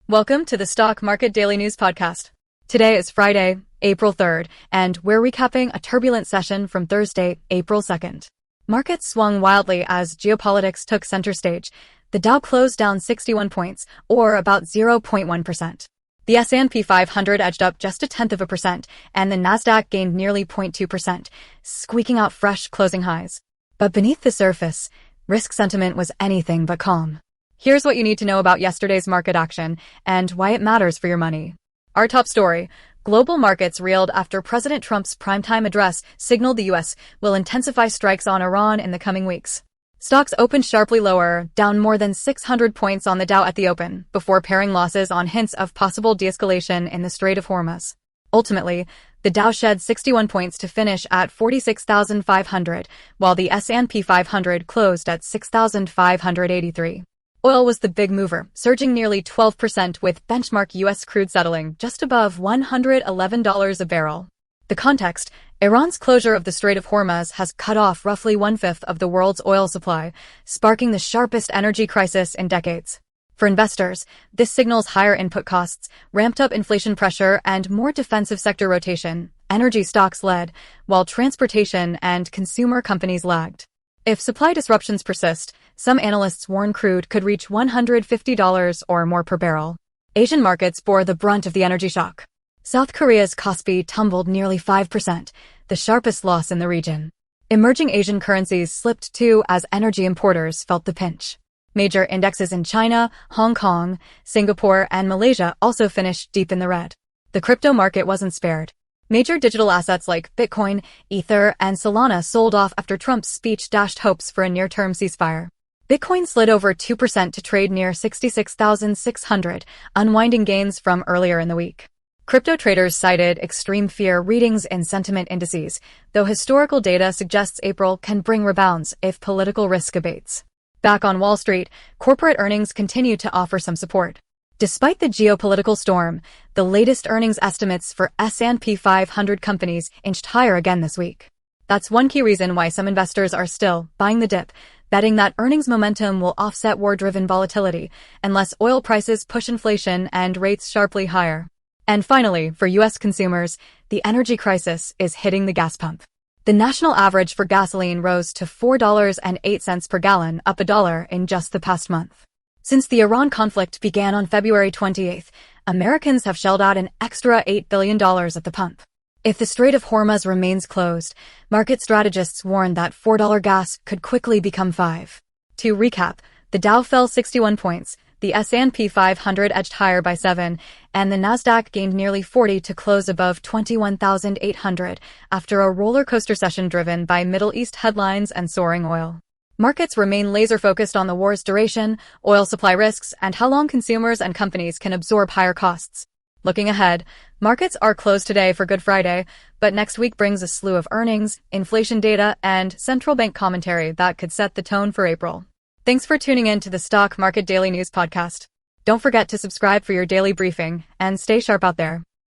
Welcome to the Stock Market Daily News Podcast. Today is Friday, April 3rd, and we're recapping a turbulent session from Thursday, April 2nd. Markets swung wildly as geopolitics took center stage. The Dow closed down 61 points, or about 0.1%. The S&P 500 edged up just 0.1%, and the Nasdaq gained nearly 0.2%, squeaking out fresh closing highs. But beneath the surface, risk sentiment was anything but calm. Here's what you need to know about yesterday's market action and why it matters for your money. Our top story: global markets reeled after President Trump's primetime address signaled the U.S. will intensify strikes on Iran in the coming weeks. Stocks opened sharply lower, down more than 600 points on the Dow at the open, before paring losses on hints of possible de-escalation in the Strait of Hormuz. Ultimately, the Dow shed 61 points to finish at 46,500, while the S&P 500 closed at 6,583. Oil was the big mover, surging nearly 12% with benchmark U.S. crude settling just above $111 a barrel. The context: Iran's closure of the Strait of Hormuz has cut off roughly one-fifth of the world's oil supply, sparking the sharpest energy crisis in decades. For investors, this signals higher input costs, ramped up inflation pressure, and more defensive sector rotation. Energy stocks led, while transportation and consumer companies lagged. If supply disruptions persist, some analysts warn crude could reach $150 or more per barrel. Asian markets bore the brunt of the energy shock. South Korea's Kospi tumbled nearly 5%, the sharpest loss in the region. Emerging Asian currencies slipped too as energy importers felt the pinch. Major indexes in China, Hong Kong, Singapore, and Malaysia also finished deep in the red. The crypto market wasn't spared. Major digital assets like Bitcoin, Ether, and Solana sold off after Trump's speech dashed hopes for a near-term ceasefire. Bitcoin slid over 2% to trade near 66,600, unwinding gains from earlier in the week. Crypto traders cited extreme fear readings in sentiment indices, though historical data suggests April can bring rebounds if political risk abates. Back on Wall Street, corporate earnings continue to offer some support. Despite the geopolitical storm, the latest earnings estimates for S&P 500 companies inched higher again this week. That's one key reason why some investors are still buying the dip, betting that earnings momentum will offset war-driven volatility unless oil prices push inflation and rates sharply higher. And finally, for U.S. consumers, the energy crisis is hitting the gas pump. The national average for gasoline rose to $4.08 per gallon, up $1 in just the past month. Since the Iran conflict began on February 28th, Americans have shelled out an extra $8 billion at the pump. If the Strait of Hormuz remains closed, market strategists warn that $4 gas could quickly become $5. To recap, the Dow fell 61 points, the S&P 500 edged higher by 7, and the Nasdaq gained nearly 40 to close above 21,800 after a roller coaster session driven by Middle East headlines and soaring oil. Markets remain laser-focused on the war's duration, oil supply risks, and how long consumers and companies can absorb higher costs. Looking ahead, markets are closed today for Good Friday, but next week brings a slew of earnings, inflation data, and central bank commentary that could set the tone for April. Thanks for tuning in to the Stock Market Daily News Podcast. Don't forget to subscribe for your daily briefing, and stay sharp out there.